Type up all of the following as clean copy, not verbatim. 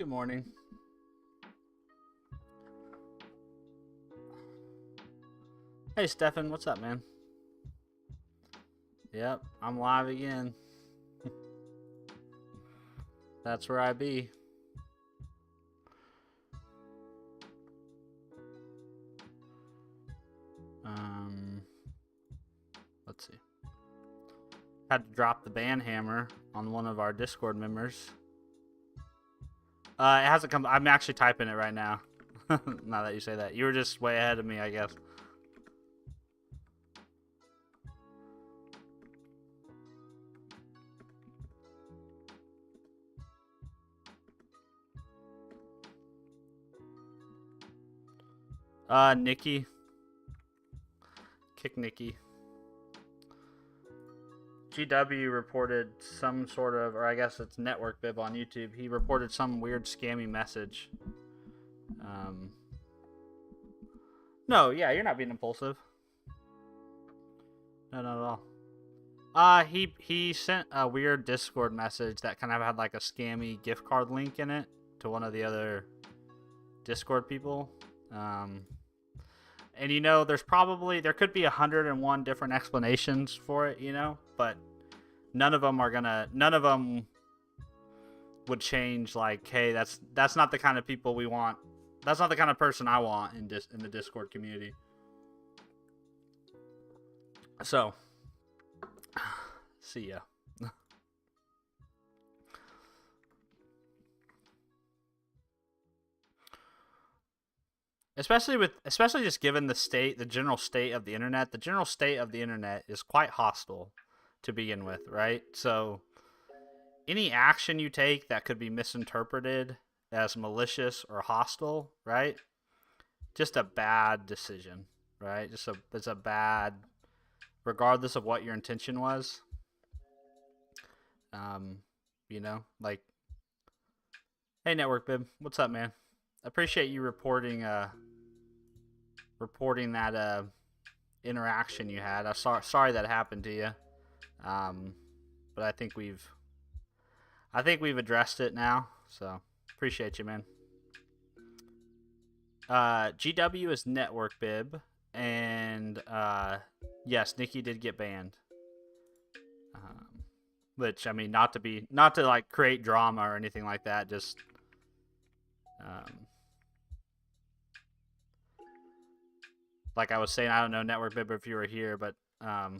Good morning. Hey, Stefan, what's up, man? Yep, I'm live again. That's where I be. Let's see. Had to drop the ban hammer on one of our Discord members. It hasn't come. I'm actually typing it right now. Now that you say that, you were just way ahead of me, I guess. Nikki. Kick Nikki. GW reported some sort of, or I guess it's Network Bib on YouTube. He reported some weird scammy message. No, yeah, you're not being impulsive. No, not at all. He sent a weird Discord message that kind of had like a scammy gift card link in it to one of the other Discord people. And there could be 101 different explanations for it, but none of them would change like, hey, that's not the kind of people we want. That's not the kind of person I want in the Discord community. So, see ya. Especially just given the general state of the internet. The general state of the internet is quite hostile to begin with, right? So any action you take that could be misinterpreted as malicious or hostile, right? Just a bad decision, right? It's a bad, regardless of what your intention was. Like, hey, Network Bib, what's up, man? Appreciate you reporting that interaction you had. I'm sorry that happened to you, but I think we've addressed it now. So appreciate you, man. GW is Network Bib, and yes, Nikki did get banned. Which, I mean, not to like create drama or anything like that. Just like I was saying, I don't know, Network Bib, if you were here, but I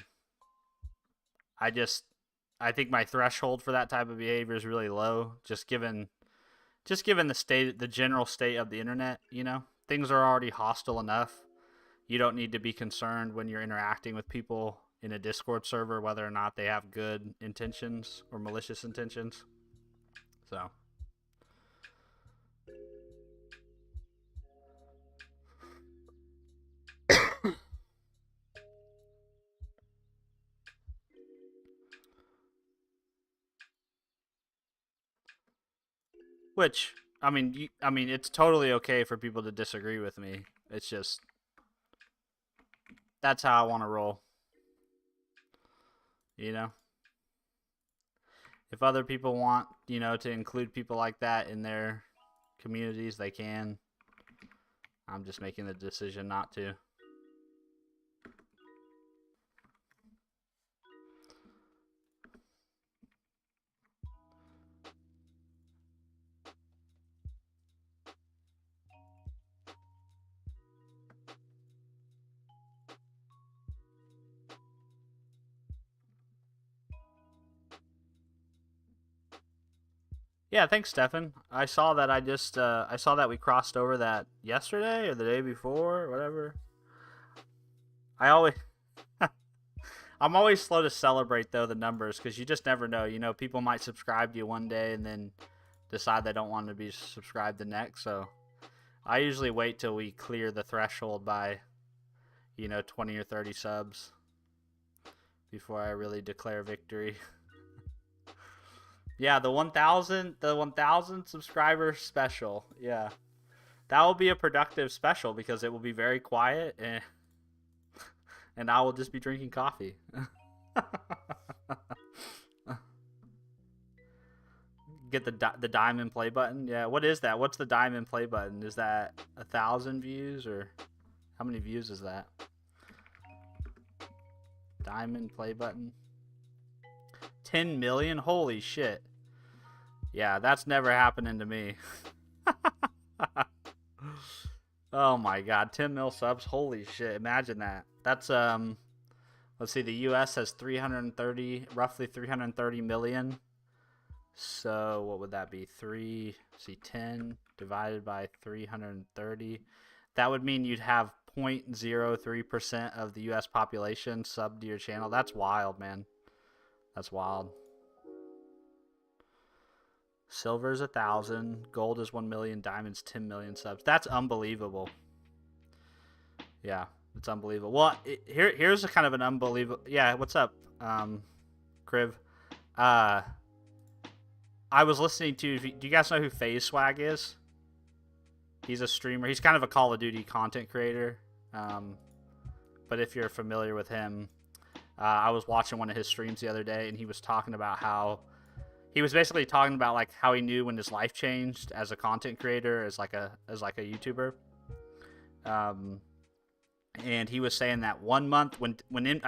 think my threshold for that type of behavior is really low, just given the general state of the internet. Things are already hostile enough. You don't need to be concerned when you're interacting with people in a Discord server whether or not they have good intentions or malicious intentions. So which, I mean, it's totally okay for people to disagree with me. It's just that's how I want to roll. If other people want, to include people like that in their communities, they can. I'm just making the decision not to. Yeah, thanks, Stefan. I saw that. I saw that we crossed over that yesterday or the day before, or whatever. I'm always slow to celebrate though the numbers because you just never know. People might subscribe to you one day and then decide they don't want to be subscribed the next. So I usually wait till we clear the threshold by 20 or 30 subs before I really declare victory. Yeah, the 1,000 subscriber special. Yeah. That will be a productive special because it will be very quiet and I will just be drinking coffee. Get the diamond play button. Yeah, what is that? What's the diamond play button? Is that 1,000 views, or how many views is that? Diamond play button. 10 million? Holy shit. Yeah, that's never happening to me. Oh my god, 10 mil subs. Holy shit. Imagine that. That's let's see, the US has roughly 330 million. So what would that be? 10 divided by 330. That would mean you'd have 0.03% of the US population sub to your channel. That's wild, man. That's wild. Silver is 1,000, gold is 1 million, diamonds 10 million subs. That's unbelievable. Yeah, it's unbelievable. Well, here's a kind of an unbelievable. Yeah, what's up, Kriv? I was listening to. Do you guys know who FaZe Swag is? He's a streamer. He's kind of a Call of Duty content creator. But if you're familiar with him, I was watching one of his streams the other day, and he was talking about how he was basically talking about like how he knew when his life changed as a content creator, as like a YouTuber. And he was saying that 1 month I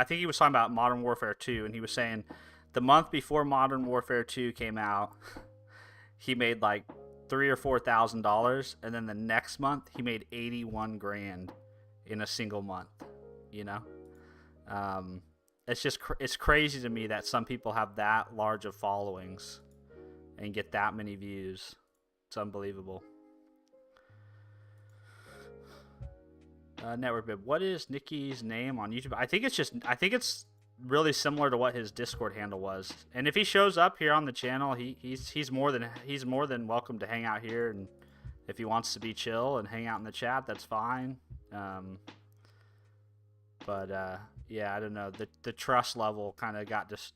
think he was talking about Modern Warfare 2, and he was saying the month before Modern Warfare 2 came out, he made like $3,000 or $4,000, and then the next month he made 81 grand in a single month. You know, it's just it's crazy to me that some people have that large of followings and get that many views. It's unbelievable. Network Bib, what is Nicky's name on YouTube? I think it's really similar to what his Discord handle was. And if he shows up here on the channel, he's more than welcome to hang out here, and if he wants to be chill and hang out in the chat, that's fine. Yeah, I don't know. The trust level kind of got just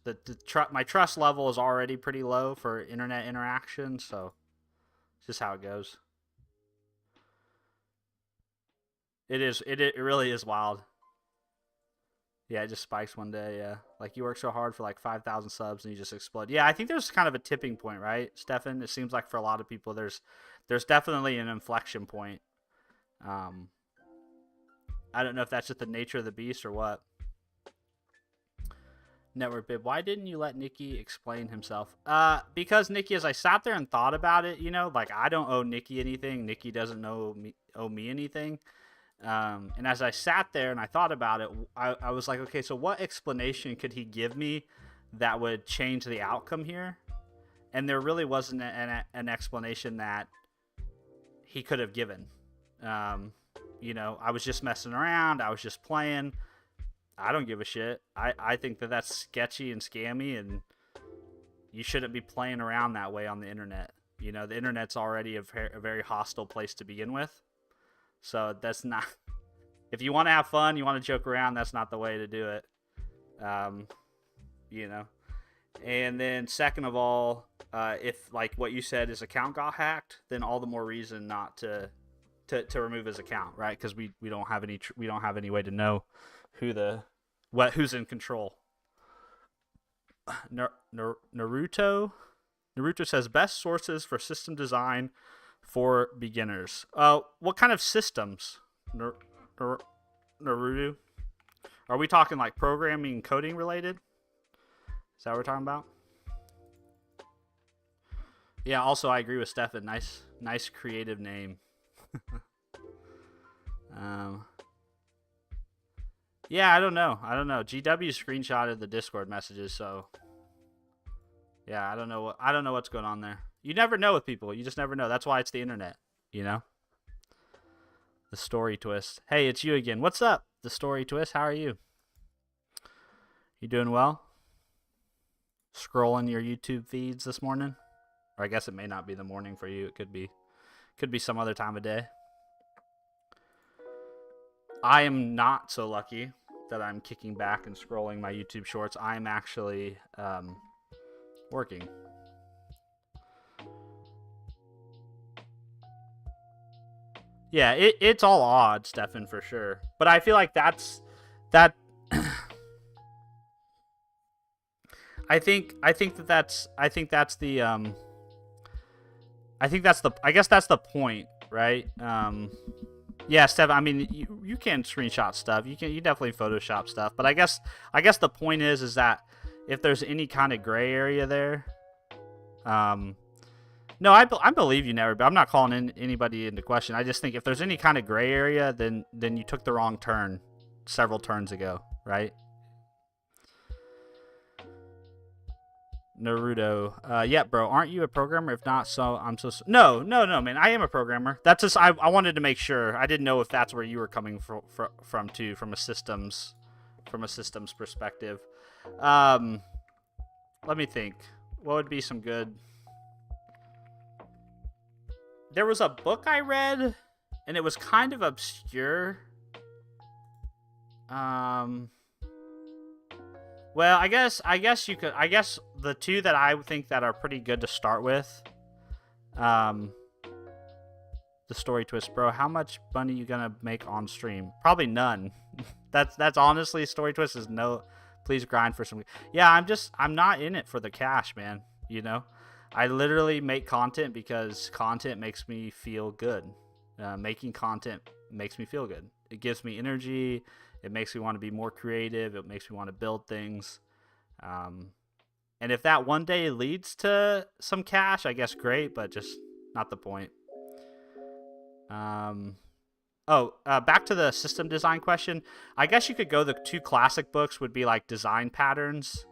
my trust level is already pretty low for internet interaction, so it's just how it goes. It really is wild. Yeah, it just spikes one day. Yeah, like you work so hard for like 5,000 subs and you just explode. Yeah, I think there's kind of a tipping point, right, Stefan? It seems like for a lot of people, there's definitely an inflection point. I don't know if that's just the nature of the beast or what. Network Bib, why didn't you let Nicky explain himself? Because Nicky, as I sat there and thought about it, you know, like I don't owe Nicky anything. Nicky doesn't owe me anything. And as I sat there and I thought about it, I was like, okay, so what explanation could he give me that would change the outcome here? And there really wasn't an explanation that he could have given. You know, I was just messing around. I was just playing. I don't give a shit. I think that that's sketchy and scammy, and you shouldn't be playing around that way on the internet. You know, the internet's already a very hostile place to begin with. So that's not, if you want to have fun, you want to joke around, that's not the way to do it. You know, and then second of all, if like what you said, his account got hacked, then all the more reason not to remove his account, right? Because we don't have any way to know who's in control. Naruto says best sources for system design for beginners. What kind of systems? Naruto? Are we talking like programming and coding related? Is that what we're talking about? Yeah, also I agree with Stefan. Nice creative name. Yeah, I don't know. GW screenshotted the Discord messages, so yeah, I don't know what's going on there. You never know with people. You just never know. That's why it's the internet, you know? The Story Twist. Hey, it's you again. What's up, The Story Twist? How are you? You doing well? Scrolling your YouTube feeds this morning? Or I guess it may not be the morning for you. It could be some other time of day. I am not so lucky that I'm kicking back and scrolling my YouTube shorts. I'm actually working. Yeah, it's all odd, Stefan, for sure. But I feel like that. I think that's the I think that's the. I guess that's the point, right? Yeah, Steph. I mean, you can screenshot stuff. You definitely Photoshop stuff. But I guess the point is that if there's any kind of gray area there, um, no, I believe you never. But I'm not calling anybody into question. I just think if there's any kind of gray area, then you took the wrong turn several turns ago, right? Naruto. Yeah, bro. Aren't you a programmer? If not, so I'm so. No, man. I am a programmer. That's just. I wanted to make sure. I didn't know if that's where you were coming from too, from a systems perspective. Um, Let me think. What would be some good? There was a book I read, and it was kind of obscure. Um. Well, I guess you could. I guess the two that I think that are pretty good to start with. Um, the story twist, bro. How much money you gonna make on stream? Probably none. That's honestly story twist is no. Please grind for some. Yeah, I'm not in it for the cash, man. You know, I literally make content because content makes me feel good. Making content makes me feel good. It gives me energy. It makes me want to be more creative. It makes me want to build things. Um, and if that one day leads to some cash, I guess great, but just not the point. Um, Back to the system design question. I guess you could go the two classic books would be like Design Patterns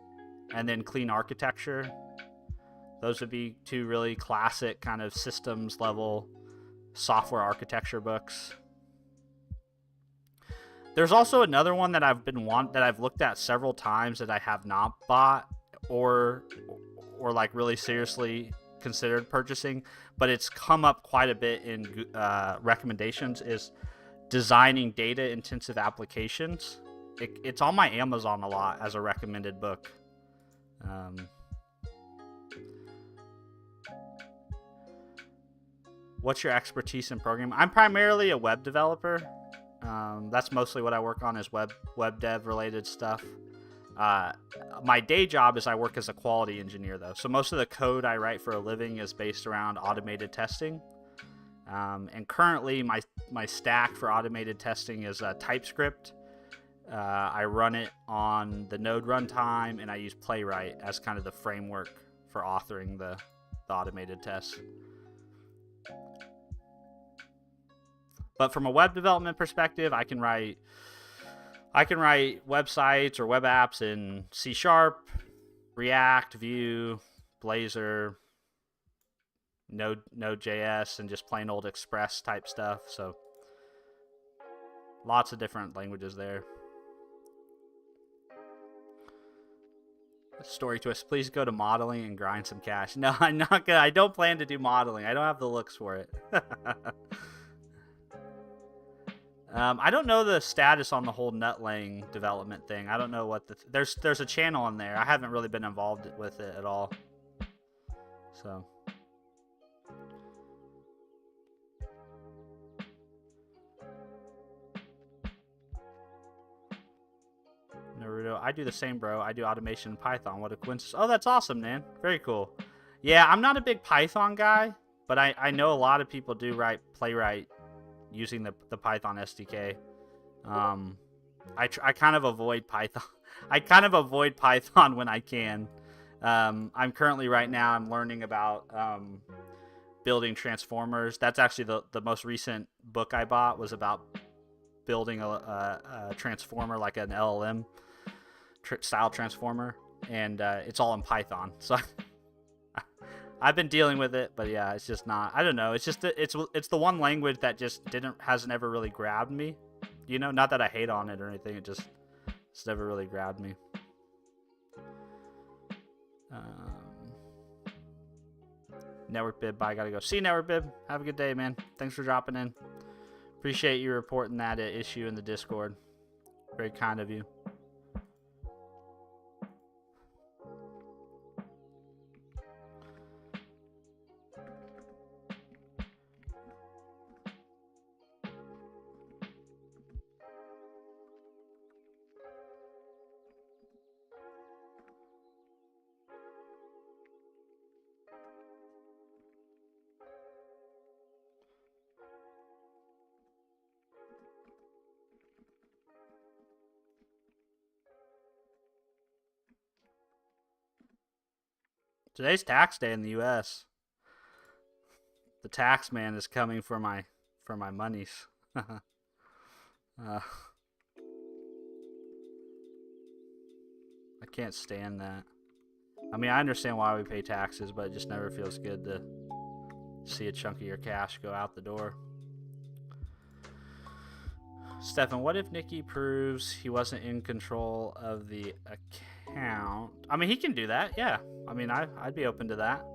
and then Clean Architecture. Those would be two really classic kind of systems level software architecture books. There's also another one that I've looked at several times that I have not bought or like really seriously considered purchasing, but it's come up quite a bit in recommendations. Is Designing Data Intensive Applications. It's on my Amazon a lot as a recommended book. What's your expertise in programming? I'm primarily a web developer. That's mostly what I work on is web dev related stuff. My day job is I work as a quality engineer though, so most of the code I write for a living is based around automated testing. And currently my stack for automated testing is TypeScript. I run it on the Node runtime, and I use Playwright as kind of the framework for authoring the automated tests. But from a web development perspective, I can write websites or web apps in C#, React, Vue, Blazor, Node.js, and just plain old Express type stuff. So lots of different languages there. Story twist. Please go to modeling and grind some cash. No, I'm not gonna. I don't plan to do modeling. I don't have the looks for it. I don't know the status on the whole nut laying development thing. I don't know what there's a channel on there. I haven't really been involved with it at all. So. Naruto. I do the same, bro. I do automation in Python. What a coincidence. Oh, that's awesome, man. Very cool. Yeah, I'm not a big Python guy, but I know a lot of people do write Playwright using the Python SDK. I kind of avoid Python. I kind of avoid Python when I can. I'm currently right now I'm learning about building transformers. That's actually the most recent book I bought was about building a transformer, like an LLM style transformer, and it's all in Python. So I've been dealing with it, but yeah, it's just not. I don't know. It's just it's the one language that just hasn't ever really grabbed me. You know, not that I hate on it or anything. It's never really grabbed me. Network Bib, bye. Gotta go. See you, Network Bib. Have a good day, man. Thanks for dropping in. Appreciate you reporting that issue in the Discord. Very kind of you. Today's tax day in the U.S. The tax man is coming for my monies. I can't stand that. I mean, I understand why we pay taxes, but it just never feels good to see a chunk of your cash go out the door. Stefan, what if Nikki proves he wasn't in control of the account? I mean, he can do that, yeah. I mean, I'd be open to that.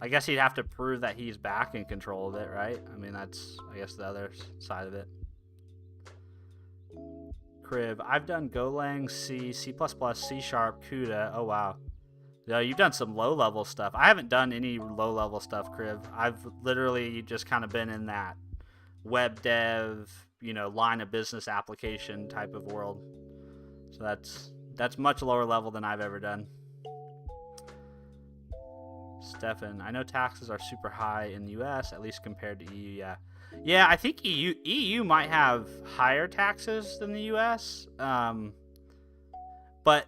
I guess he'd have to prove that he's back in control of it, right? I mean, that's, I guess, the other side of it. Crib, I've done Golang, C, C++, C Sharp, CUDA. Oh, wow. Yeah, you've done some low-level stuff. I haven't done any low-level stuff, Crib. I've literally just kind of been in that web dev, line of business application type of world. So that's much lower level than I've ever done. Stefan, I know taxes are super high in the US, at least compared to EU. Yeah, I think EU might have higher taxes than the US. But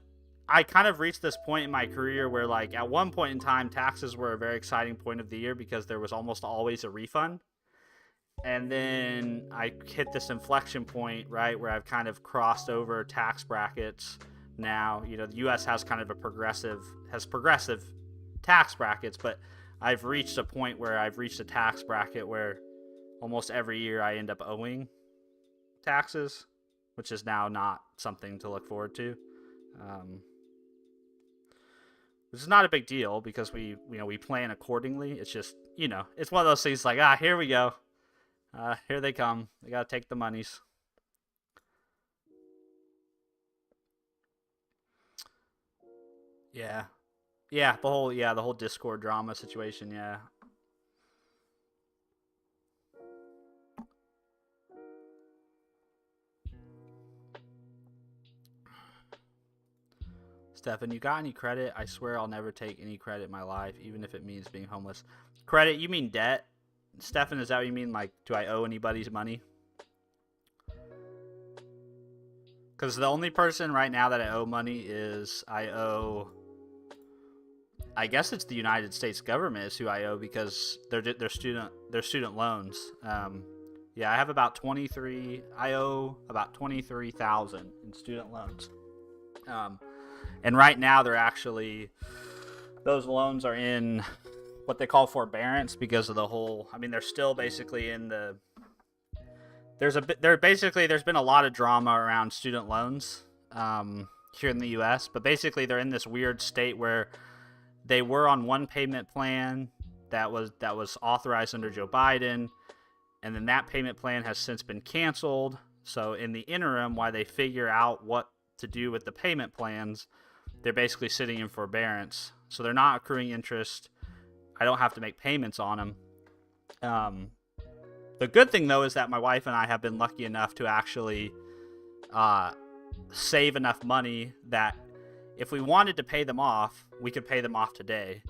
I kind of reached this point in my career where, like, at one point in time, taxes were a very exciting point of the year because there was almost always a refund. And then I hit this inflection point, right, where I've kind of crossed over tax brackets. Now, the US has kind of progressive tax brackets, but I've reached a point where I've reached a tax bracket where almost every year I end up owing taxes, which is now not something to look forward to. Which is not a big deal because we plan accordingly. It's just, it's one of those things like, here we go. Here they come. They gotta take the monies. Yeah. Yeah, the whole Discord drama situation, yeah. Stefan, you got any credit? I swear I'll never take any credit in my life, even if it means being homeless. Credit? You mean debt? Stefan, is that what you mean? Like, do I owe anybody's money? Because the only person right now that I owe money is I guess it's the United States government is who I owe because they're student loans. Yeah, I have about 23. I owe about 23,000 in student loans. And right now those loans are in what they call forbearance because of the whole. I mean, they're still basically in the. There's been a lot of drama around student loans here in the U.S., but basically they're in this weird state where they were on one payment plan that was authorized under Joe Biden, and then that payment plan has since been canceled. So in the interim, while they figure out what to do with the payment plans, they're basically sitting in forbearance. So they're not accruing interest. I don't have to make payments on them. The good thing, though, is that my wife and I have been lucky enough to actually save enough money that if we wanted to pay them off, we could pay them off today.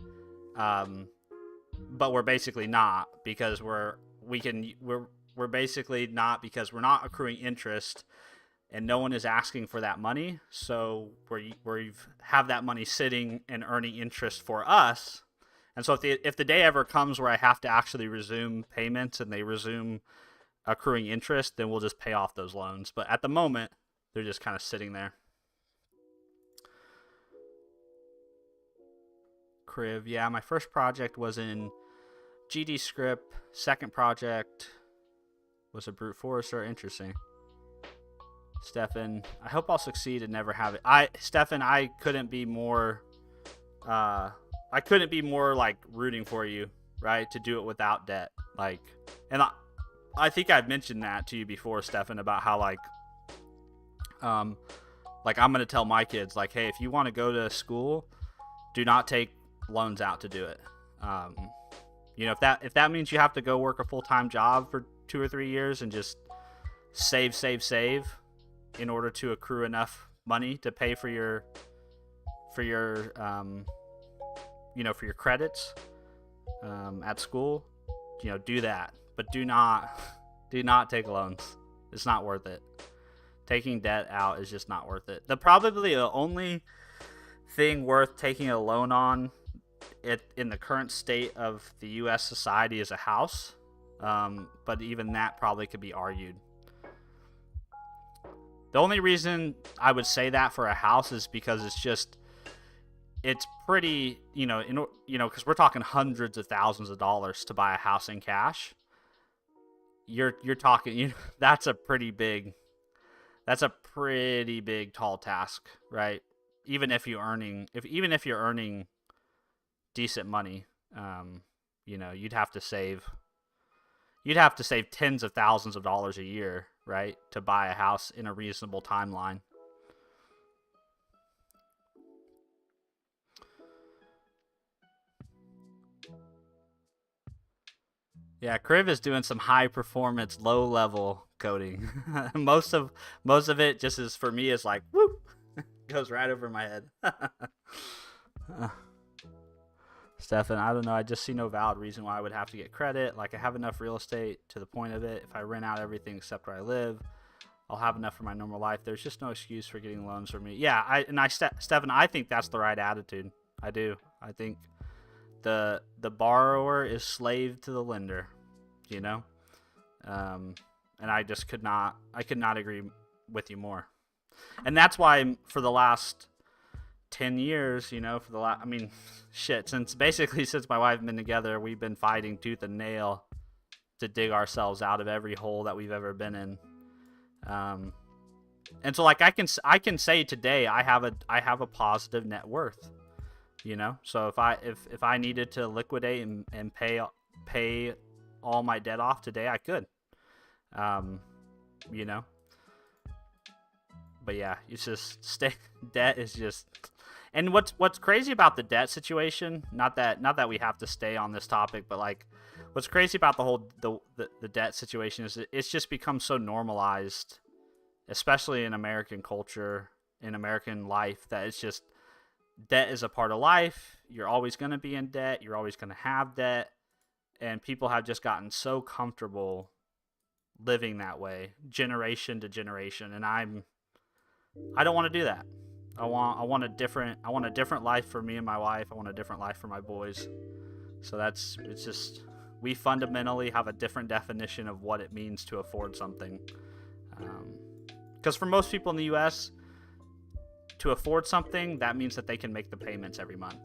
But we're basically not because we're basically not because we're not accruing interest, and no one is asking for that money. So we have that money sitting and earning interest for us. And so if the day ever comes where I have to actually resume payments and they resume accruing interest, then we'll just pay off those loans. But at the moment, they're just kind of sitting there. Criv, yeah, my first project was in GDScript. Second project was a brute forester. Interesting. Stefan, I hope I'll succeed and never have it. Stefan, I couldn't be more like rooting for you, right? To do it without debt. Like, and I think I've mentioned that to you before, Stefan, about how like I'm going to tell my kids like, hey, if you want to go to school, do not take loans out to do it. If that means you have to go work a full-time job for 2 or 3 years and just save in order to accrue enough money to pay for your credits at school, do that. But do not take loans. It's not worth it. Taking debt out is just not worth it. thing worth taking a loan on it in the current state of the U.S. society is a house. But even that probably could be argued. The only reason I would say that for a house is because it's pretty, because we're talking hundreds of thousands of dollars to buy a house in cash. You're talking, that's a pretty big tall task, right? Even if you're earning decent money, you'd have to save tens of thousands of dollars a year, right, to buy a house in a reasonable timeline. Yeah, Kriv is doing some high performance, low level coding. most of it just is for me is like whoop, goes right over my head. Stefan, I don't know. I just see no valid reason why I would have to get credit. Like, I have enough real estate to the point of it. If I rent out everything except where I live, I'll have enough for my normal life. There's just no excuse for getting loans from me. Yeah, Stefan, I think that's the right attitude. I do. I think the borrower is slave to the lender, you know? And I could not agree with you more. And that's why for the last 10 years, since my wife and been together, we've been fighting tooth and nail to dig ourselves out of every hole that we've ever been in. And so, like, I can say today I have a positive net worth, so if I needed to liquidate and pay all my debt off today, I could. But yeah, it's just debt is just. And what's crazy about the debt situation, not that we have to stay on this topic, but like what's crazy about the whole the debt situation is it's just become so normalized, especially in American culture, in American life, that it's just debt is a part of life. You're always going to be in debt, you're always going to have debt, and people have just gotten so comfortable living that way generation to generation, and I don't want to do that. I want a different life for me and my wife. I want a different life for my boys. So it's just, we fundamentally have a different definition of what it means to afford something. Because for most people in the U.S., to afford something, that means that they can make the payments every month.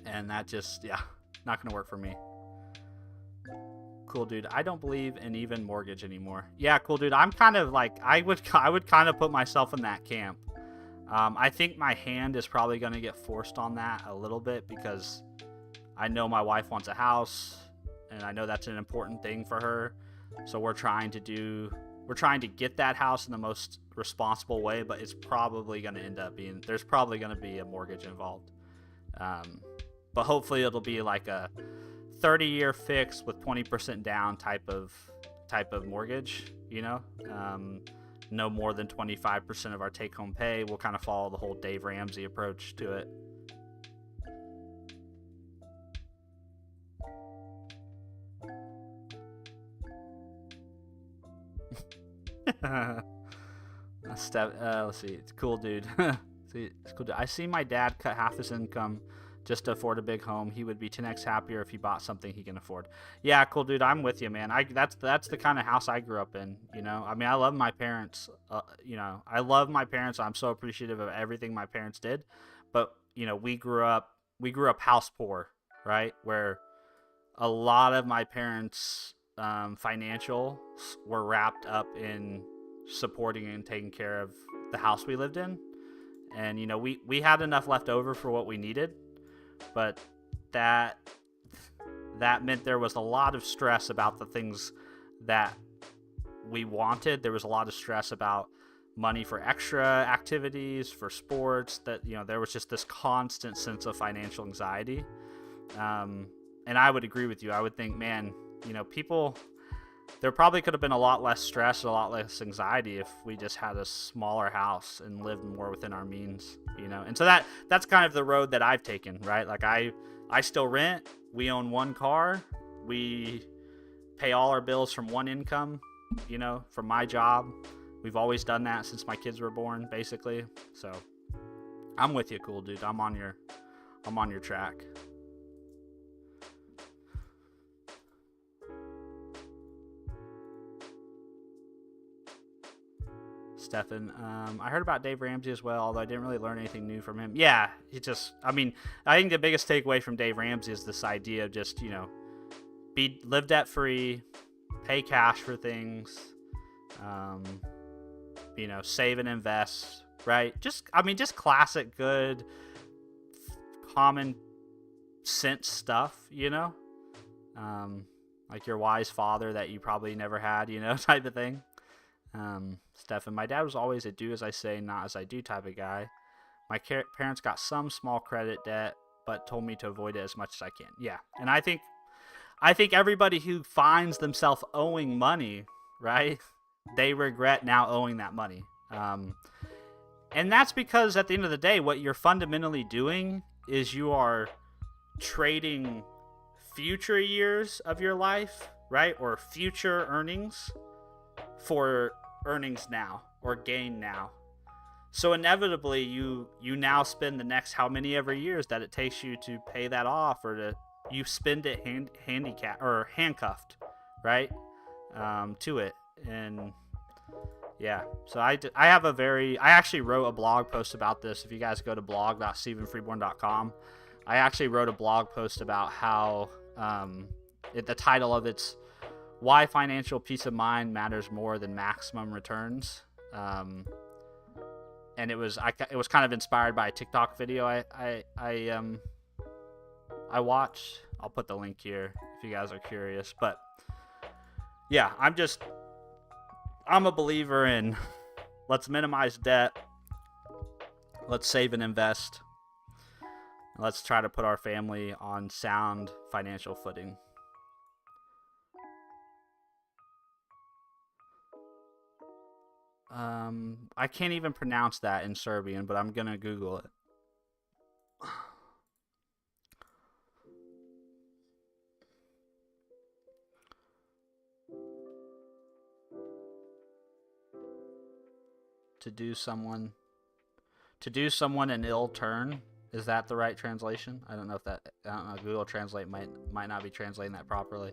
And that just, not going to work for me. Cool, dude. I don't believe in even mortgage anymore. Yeah, cool, dude. I'm kind of like, I would kind of put myself in that camp. I think my hand is probably going to get forced on that a little bit because I know my wife wants a house and I know that's an important thing for her. So we're trying to get that house in the most responsible way, but it's probably going to end up being, there's probably going to be a mortgage involved. But hopefully it'll be like a 30-year fix with 20% down type of mortgage, no more than 25% of our take-home pay. We'll kind of follow the whole Dave Ramsey approach to it. Let's see. It's cool, dude. It's cool. I see my dad cut half his income just to afford a big home. He would be 10x happier if he bought something he can afford. Yeah, cool, dude. I'm with you, man. That's the kind of house I grew up in. I mean, I love my parents. I'm so appreciative of everything my parents did. But we grew up house poor, right? Where a lot of my parents' financials were wrapped up in supporting and taking care of the house we lived in. And we had enough left over for what we needed. But that meant there was a lot of stress about the things that we wanted. There was a lot of stress about money for extra activities, for sports, that there was just this constant sense of financial anxiety. And I would agree with you. I would think, man, people, there probably could have been a lot less stress, a lot less anxiety if we just had a smaller house and lived more within our means, And so that's kind of the road that I've taken, right? Like I still rent. We own one car. We pay all our bills from one income, from my job. We've always done that since my kids were born, basically. So I'm with you, cool dude. I'm on your track. Stefan, I heard about Dave Ramsey as well, although I didn't really learn anything new from him. Yeah, I think the biggest takeaway from Dave Ramsey is this idea of just, live debt free, pay cash for things, save and invest, right? Just classic good, common sense stuff, like your wise father that you probably never had, type of thing. Stefan, my dad was always a do as I say, not as I do type of guy. My parents got some small credit debt, but told me to avoid it as much as I can. Yeah, and I think everybody who finds themselves owing money, right, they regret now owing that money. And that's because at the end of the day, what you're fundamentally doing is you are trading future years of your life, right, or future earnings for earnings now or gain now. So inevitably you now spend the next how many ever years that it takes you to pay that off, or you spend it handicapped or handcuffed, right, to it. And yeah, so I actually wrote a blog post about this. If you guys go to blog.stephenfreeborn.com, I actually wrote a blog post about how the title of it's Why Financial Peace of Mind Matters More Than Maximum Returns. And it was kind of inspired by a TikTok video I watched. I'll put the link here if you guys are curious. But yeah, I'm a believer in let's minimize debt, let's save and invest, let's try to put our family on sound financial footing. I can't even pronounce that in Serbian, but I'm gonna Google it. To do someone an ill turn. Is that the right translation? I don't know. Google Translate might not be translating that properly.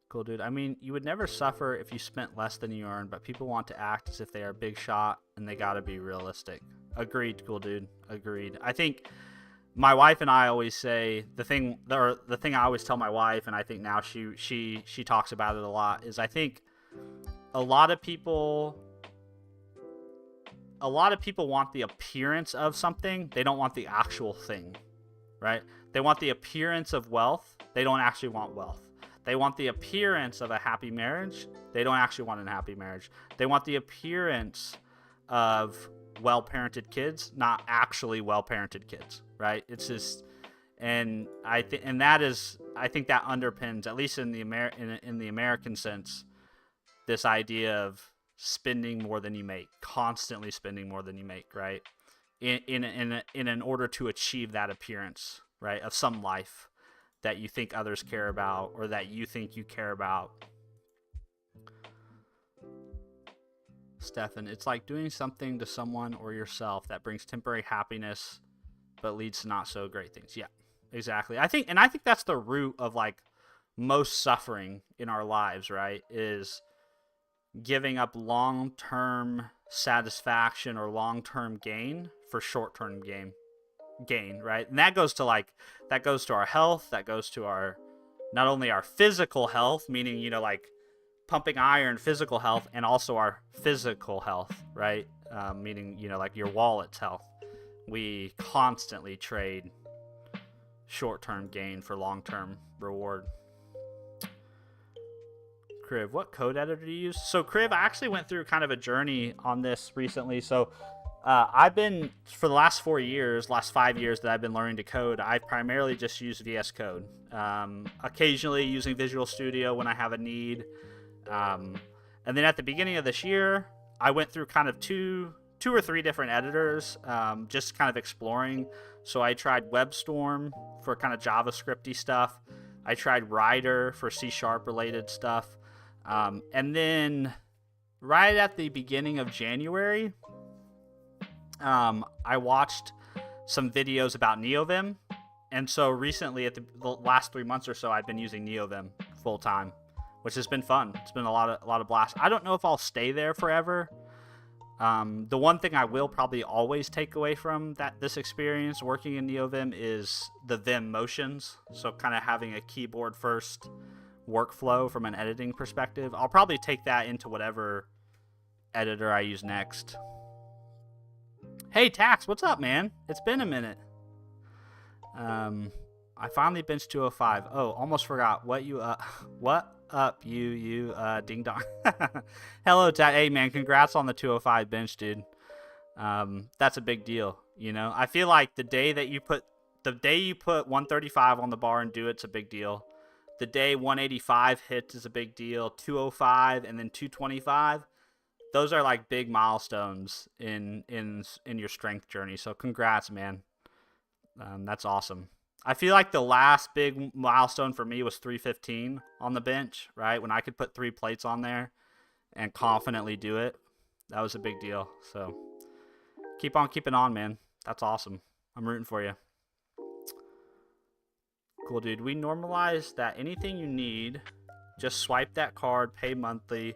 Cool, dude. I mean, you would never suffer if you spent less than you earned, but people want to act as if they are big shot, and they gotta be realistic. Agreed, cool, dude. Agreed. I think my wife and I always say the thing I always tell my wife, and I think now she talks about it a lot, is I think a lot of people want the appearance of something. They don't want the actual thing, right? They want the appearance of wealth. They don't actually want wealth. They want the appearance of a happy marriage. They don't actually want a happy marriage. They want the appearance of well-parented kids, not actually well-parented kids, right? It's just, and I think that underpins, at least in the American sense, this idea of spending more than you make, constantly spending more than you make, right? In order to achieve that appearance, right, of some life that you think others care about, or that you think you care about. Stefan, it's like doing something to someone or yourself that brings temporary happiness but leads to not so great things. Yeah, exactly. I think that's the root of like most suffering in our lives, right? Is giving up long-term satisfaction or long-term gain for short-term gain, right? And that goes to our health, that goes to our, not only our physical health, meaning, like pumping iron, physical health, and also our physical health, right? Meaning, like your wallet's health. We constantly trade short-term gain for long-term reward. Kriv, what code editor do you use? So Kriv, I actually went through kind of a journey on this recently. So I've been, for the last 5 years that I've been learning to code, I primarily just use VS Code. Occasionally using Visual Studio when I have a need. And then at the beginning of this year, I went through kind of two or three different editors, just kind of exploring. So I tried WebStorm for kind of JavaScript-y stuff. I tried Rider for C# related stuff. And then right at the beginning of January, I watched some videos about NeoVim, and so recently, at the last 3 months or so, I've been using NeoVim full time, which has been fun. It's been a lot of blast. I don't know if I'll stay there forever. The one thing I will probably always take away from this experience working in NeoVim is the Vim motions. So kind of having a keyboard first workflow from an editing perspective. I'll probably take that into whatever editor I use next. Hey Tax, what's up, man? It's been a minute. I finally benched 205. Oh, almost forgot. What up, you ding dong. Hello, Tax. Hey man, congrats on the 205 bench, dude. That's a big deal. You know, I feel like the day you put 135 on the bar and do it's a big deal. The day 185 hits is a big deal. 205 and then 225. Those are like big milestones in your strength journey. So congrats, man. That's awesome. I feel like the last big milestone for me was 315 on the bench, right? When I could put 3 plates on there and confidently do it. That was a big deal. So keep on keeping on, man. That's awesome. I'm rooting for you. Cool, dude. We normalized that anything you need, just swipe that card, pay monthly.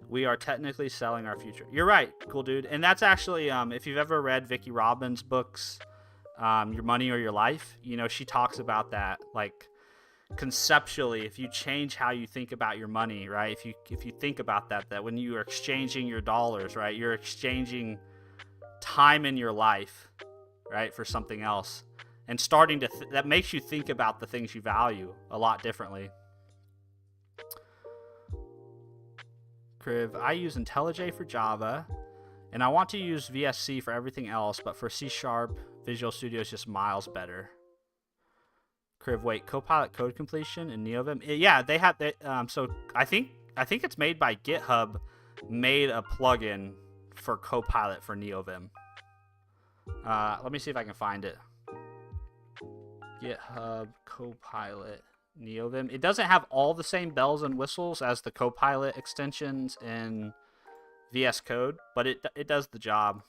We are technically selling our future. You're right. Cool, dude. And that's actually, if you've ever read Vicki Robbins' books, Your Money or Your Life, you know, she talks about that. Like, conceptually, if you change how you think about your money, right? If you think about that when you are exchanging your dollars, right? You're exchanging time in your life, right, for something else. And starting to, that makes you think about the things you value a lot differently. Criv, I use IntelliJ for Java, and I want to use VSC for everything else, but for C#, Visual Studio is just miles better. Criv, wait, Copilot code completion in NeoVim? Yeah, they have that. So I think it's made by GitHub, made a plugin for Copilot for NeoVim. Let me see if I can find it. GitHub Copilot NeoVim. It doesn't have all the same bells and whistles as the Copilot extensions in VS Code, but it does the job.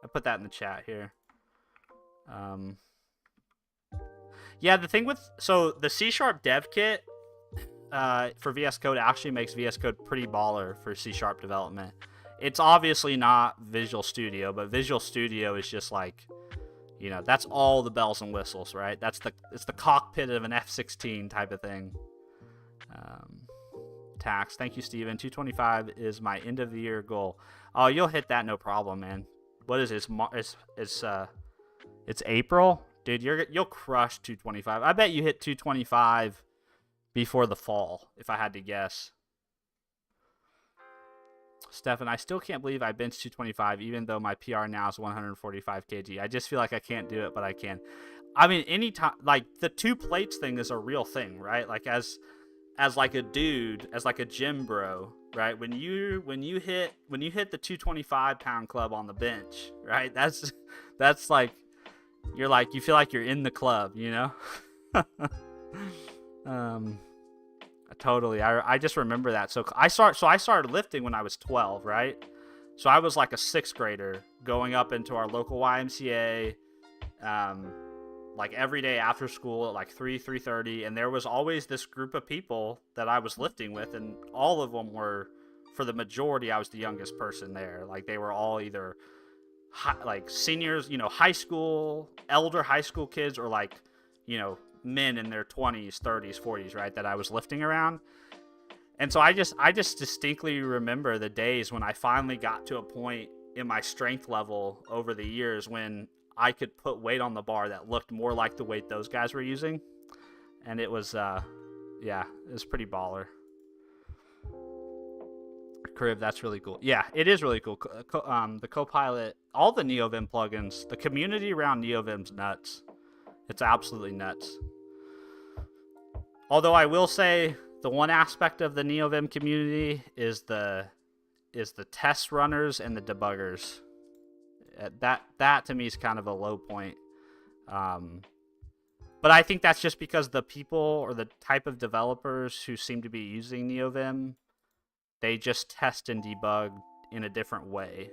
I put that in the chat here. Yeah, the thing with the C# dev kit for VS Code actually makes VS Code pretty baller for C# development. It's obviously not Visual Studio, but Visual Studio is just like, you know, that's all the bells and whistles, right? It's the cockpit of an F-16 type of thing. Tax, thank you, Steven. 225 is my end of the year goal. Oh, you'll hit that no problem, man. What is it? It's April, dude. You'll crush 225. I bet you hit 225 before the fall, if I had to guess. Stefan, I still can't believe I benched 225, even though my PR now is 145 kg. I just feel like I can't do it, but I can. I mean, anytime, like, the 2 plates thing is a real thing, right? Like, as like a dude, as like a gym bro, right? When you hit the 225 pound club on the bench, right? That's like, you feel like you're in the club, you know? Totally. I just remember that. So I started lifting when I was 12, right? So I was like a 6th grader going up into our local YMCA, like every day after school at like 3:30, and there was always this group of people that I was lifting with, and all of them were, for the majority, I was the youngest person there. Like, they were all either like seniors, you know, elder high school kids, or like, you know, men in their 20s, 30s, 40s, right, that I was lifting around. And so I just distinctly remember the days when I finally got to a point in my strength level over the years when I could put weight on the bar that looked more like the weight those guys were using. And it was, yeah, it was pretty baller. Crib, that's really cool. Yeah, it is really cool. The Copilot, all the NeoVim plugins, the community around NeoVim's nuts. It's absolutely nuts. Although I will say, the one aspect of the NeoVim community is the test runners and the debuggers. That to me is kind of a low point. But I think that's just because the people or the type of developers who seem to be using NeoVim They just test and debug in a different way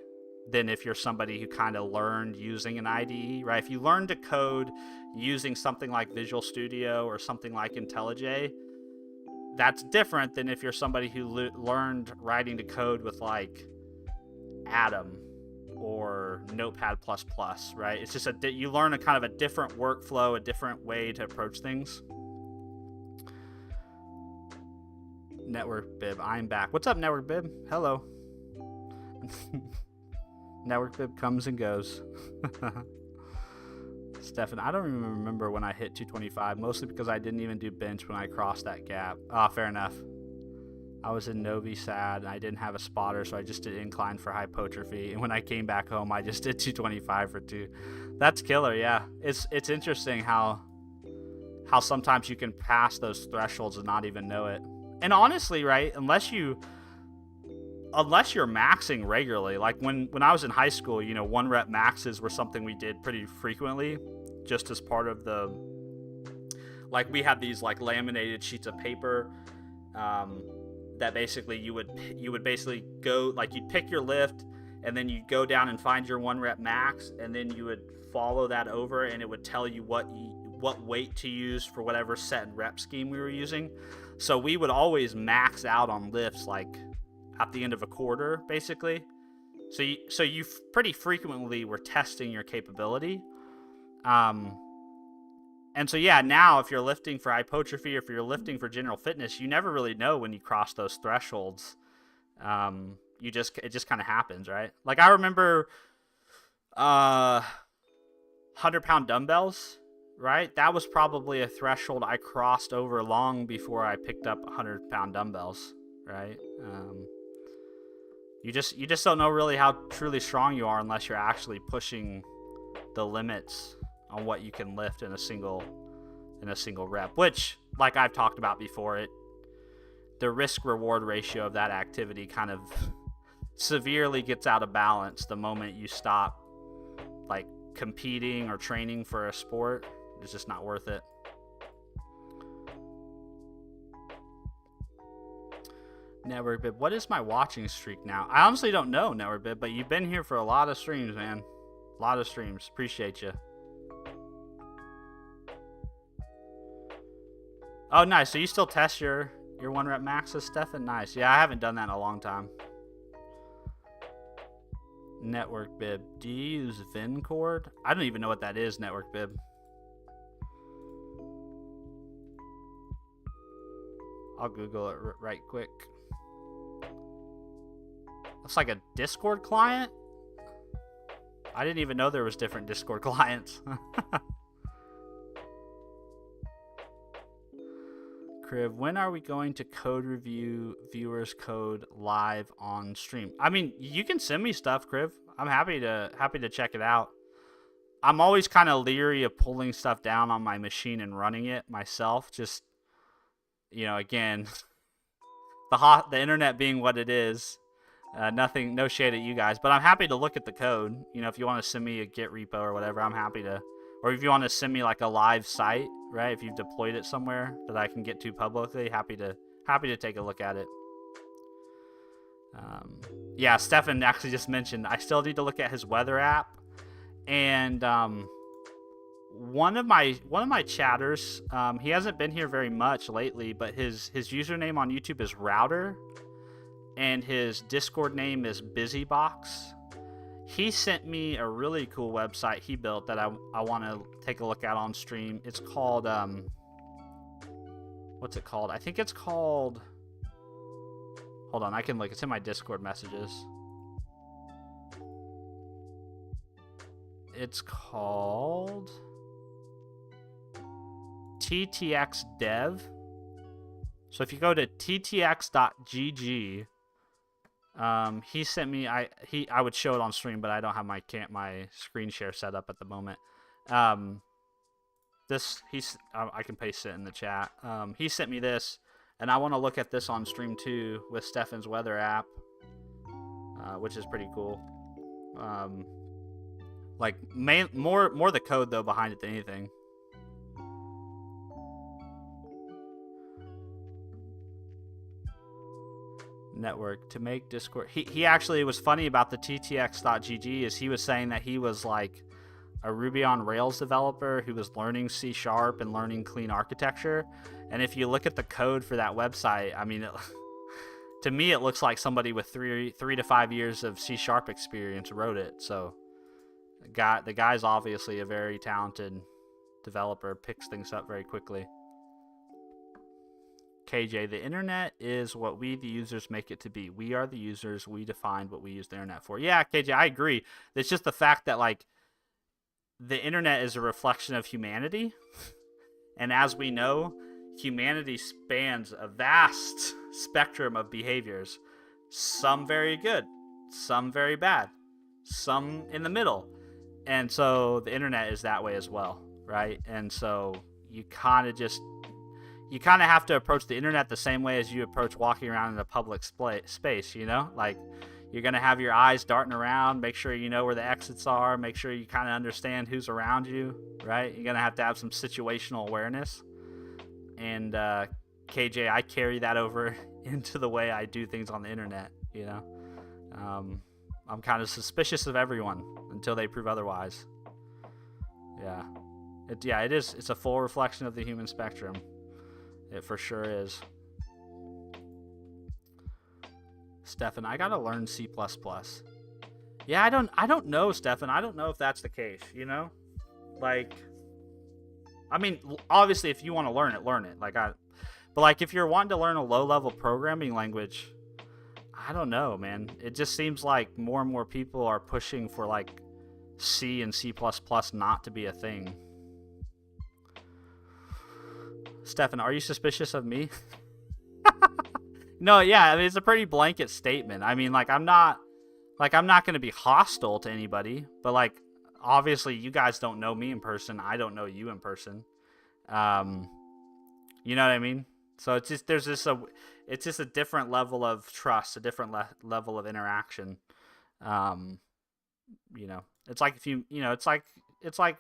than if you're somebody who kind of learned using an IDE, right? If you learn to code using something like Visual Studio or something like IntelliJ, that's different than if you're somebody who learned writing to code with like Atom or Notepad++, right? It's just you learn a kind of a different workflow, a different way to approach things. Network Bib, I'm back. What's up, Network Bib? Hello. Network Bib comes and goes. Stefan, I don't even remember when I hit 225, mostly because I didn't even do bench when I crossed that gap. Fair enough. I was in Novi Sad, and I didn't have a spotter, so I just did incline for hypertrophy. And when I came back home, I just did 225 for 2. That's killer, yeah. It's interesting how sometimes you can pass those thresholds and not even know it. And honestly, right, unless you're maxing regularly, like when I was in high school, 1 rep maxes were something we did pretty frequently, just as part of the, like, we had these like laminated sheets of paper that basically you would basically go, like, you'd pick your lift and then you'd go down and find your 1 rep max, and then you would follow that over and it would tell you what weight to use for whatever set and rep scheme we were using. So we would always max out on lifts like at the end of a quarter, basically. So you pretty frequently were testing your capability. And so yeah, now if you're lifting for hypertrophy or if you're lifting for general fitness, you never really know when you cross those thresholds. It just kind of happens, right? Like I remember 100-pound dumbbells, right? That was probably a threshold I crossed over long before I picked up 100-pound dumbbells, right? You just don't know really how truly strong you are unless you're actually pushing the limits on what you can lift in a single rep, which, like I've talked about before, the risk reward ratio of that activity kind of severely gets out of balance the moment you stop like competing or training for a sport. It's just not worth it. Network Bib, what is my watching streak now? I honestly don't know, Network Bib, but you've been here for a lot of streams, man. A lot of streams. Appreciate you. Oh, nice. So you still test your 1 rep maxes, Stefan? Nice. Yeah, I haven't done that in a long time. Network Bib, do you use VinCord? I don't even know what that is, Network Bib. I'll Google it right quick. Looks like a Discord client. I didn't even know there was different Discord clients. Crib, when are we going to code review viewers code live on stream? I mean, you can send me stuff, Crib. I'm happy to check it out. I'm always kind of leery of pulling stuff down on my machine and running it myself. Just, again, the internet being what it is. No shade at you guys, but I'm happy to look at the code. If you want to send me a Git repo or whatever, I'm happy to. Or if you want to send me like a live site, right? If you've deployed it somewhere that I can get to publicly, happy to take a look at it. Yeah, Stefan actually just mentioned I still need to look at his weather app, and one of my chatters, he hasn't been here very much lately, but his username on YouTube is Router, and his Discord name is Busybox. He sent me a really cool website he built that I want to take a look at on stream. It's called what's it called? I think it's called, hold on, I can look. It's in my Discord messages. It's called TTX Dev. So if you go to ttx.gg, he sent me. I would show it on stream, but I don't have my screen share set up at the moment. I can paste it in the chat. He sent me this, and I want to look at this on stream too with Stefan's weather app, which is pretty cool. Like more the code though behind it than anything. network to make Discord. He actually was funny about the ttx.gg is he was saying that he was like a Ruby on Rails developer who was learning C# and learning clean architecture. And if you look at the code for that website, I mean, to me, it looks like somebody with 3 to 5 years of C# experience wrote it. So the guy's obviously a very talented developer, picks things up very quickly. KJ, the internet is what we, the users, make it to be. We are the users. We defined what we use the internet for. Yeah, KJ, I agree. It's just the fact that, like, the internet is a reflection of humanity. And as we know, humanity spans a vast spectrum of behaviors. Some very good, some very bad, some in the middle. And so the internet is that way as well, right? And so you kind of have to approach the internet the same way as you approach walking around in a public space, you know? Like, you're going to have your eyes darting around, make sure you know where the exits are, make sure you kind of understand who's around you, right? You're going to have some situational awareness. And KJ, I carry that over into the way I do things on the internet, you know? I'm kind of suspicious of everyone until they prove otherwise. Yeah. It's a full reflection of the human spectrum. It for sure is. Stefan, I gotta learn C++. Yeah, I don't know, Stefan. I don't know if that's the case, you know? Like, I mean, obviously if you want to learn it. But like if you're wanting to learn a low-level programming language, I don't know, man. It just seems like more and more people are pushing for like C and C++ not to be a thing. Stefan, are you suspicious of me? No, yeah, I mean, it's a pretty blanket statement. I mean, like, I'm not going to be hostile to anybody, but like, obviously you guys don't know me in person. I don't know you in person. You know what I mean? So it's just, it's just a different level of trust, a different level of interaction. You know, it's like it's like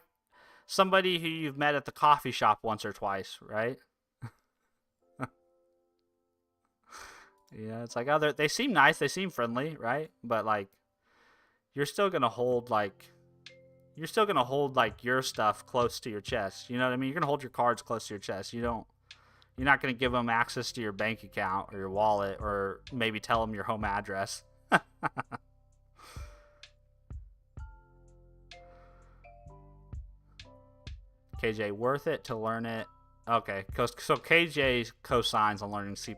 somebody who you've met at the coffee shop once or twice, right? Yeah, it's like, they seem nice, they seem friendly, right? But like, you're still gonna hold your stuff close to your chest. You know what I mean? You're gonna hold your cards close to your chest. You're not gonna give them access to your bank account or your wallet, or maybe tell them your home address. KJ, worth it to learn it. Okay, so KJ co-signs on learning C++.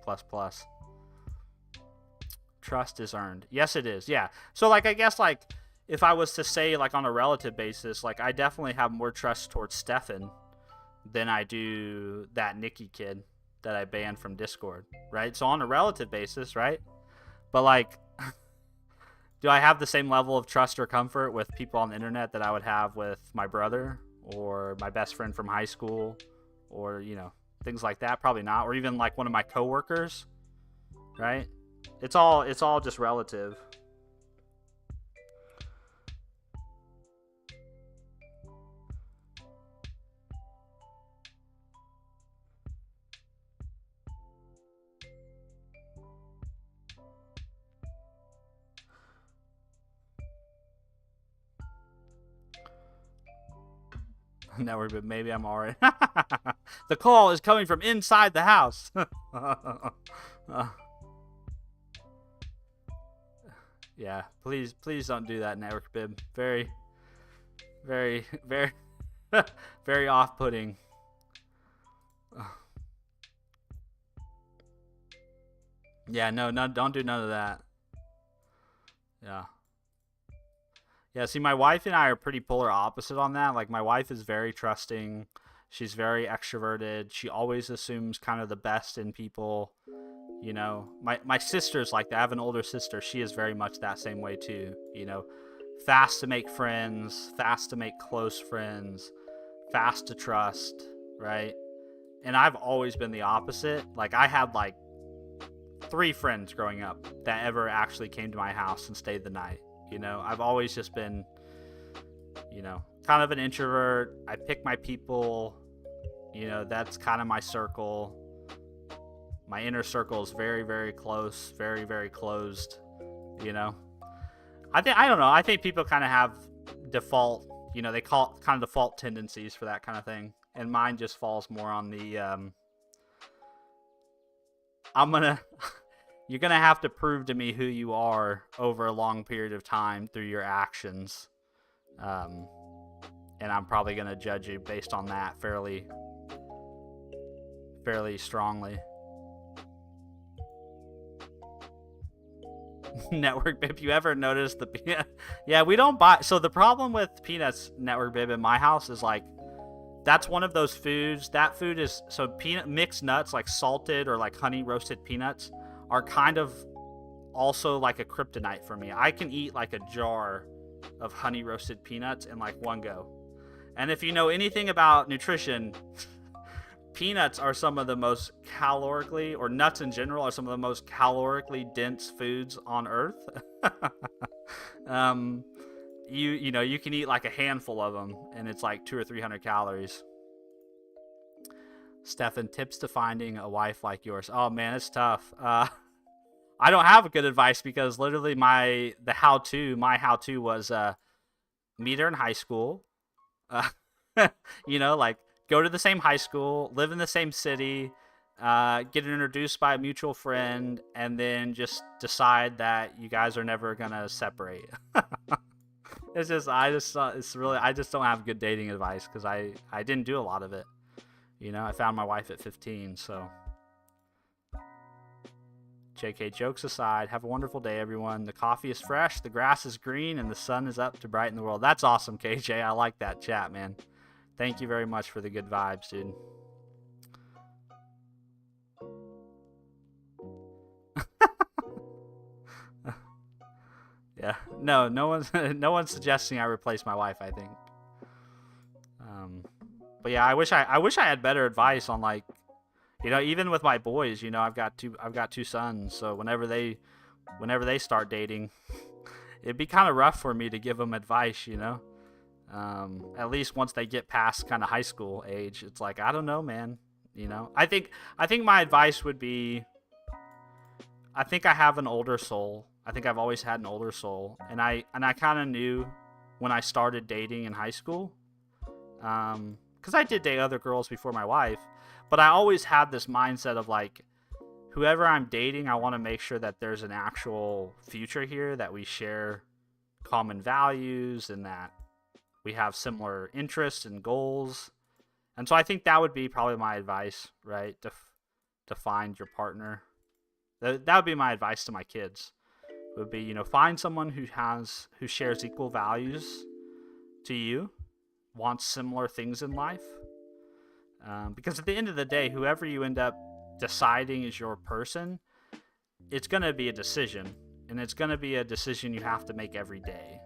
Trust is earned. Yes, it is. Yeah. So like, I guess like if I was to say like on a relative basis, like I definitely have more trust towards Stefan than I do that Nikki kid that I banned from Discord, right? So on a relative basis, right? But like, do I have the same level of trust or comfort with people on the internet that I would have with my brother or my best friend from high school, or, you know, things like that? Probably not. Or even like one of my coworkers, right? It's all just relative. Network, but maybe I'm alright. The call is coming from inside the house. Yeah, please don't do that, Network Bib. Very, very, very, very off-putting. Yeah, no, don't do none of that. Yeah. Yeah, see, my wife and I are pretty polar opposite on that. Like, my wife is very trusting. She's very extroverted. She always assumes kind of the best in people. You know, my sister's like that. I have an older sister. She is very much that same way too. You know, fast to make friends, fast to make close friends, fast to trust, right? And I've always been the opposite. Like, I had like 3 friends growing up that ever actually came to my house and stayed the night. You know, I've always just been, you know, kind of an introvert. I pick my people. You know, that's kind of my circle. My inner circle is very, very close, very, very closed. You know, I don't know. I think people kind of have default, they call it kind of default tendencies for that kind of thing, and mine just falls more on the you're gonna have to prove to me who you are over a long period of time through your actions, and I'm probably gonna judge you based on that fairly strongly. Network Bib, you ever notice the peanut? Yeah, we don't buy. So the problem with peanuts, Network Bib, in my house is like, that's one of those foods. That food is, so peanut mixed nuts, like salted or like honey roasted peanuts, are kind of also like a kryptonite for me. I can eat like a jar of honey roasted peanuts in like one go. And if you know anything about nutrition, peanuts are some of the most calorically, or nuts in general are some of the most calorically dense foods on earth. You can eat like a handful of them and it's like 200 or 300 calories. Stefan, tips to finding a wife like yours. Oh man, it's tough. I don't have good advice because literally my how-to was meet her in high school. Like go to the same high school, live in the same city, get introduced by a mutual friend, and then just decide that you guys are never gonna separate. I just don't have good dating advice because I didn't do a lot of it. I found my wife at 15, so. JK, jokes aside, have a wonderful day, everyone. The coffee is fresh, the grass is green, and the sun is up to brighten the world. That's awesome, KJ. I like that chat, man. Thank you very much for the good vibes, dude. Yeah, no one's suggesting I replace my wife, I think. But yeah, I wish I had better advice on, like, even with my boys. I've got two sons, so whenever they start dating, it'd be kind of rough for me to give them advice. At least once they get past kind of high school age, it's like, I don't know, man. I think my advice would be, I think I have an older soul. I think I've always had an older soul, and I kind of knew when I started dating in high school, because I did date other girls before my wife, but I always had this mindset of like, whoever I'm dating, I want to make sure that there's an actual future here, that we share common values, and that we have similar interests and goals. And so I think that would be probably my advice, right? To find your partner. That would be my advice to my kids. Would be, find someone who shares equal values to you, wants similar things in life. Because at the end of the day, whoever you end up deciding is your person, it's going to be a decision, and it's going to be a decision you have to make every day.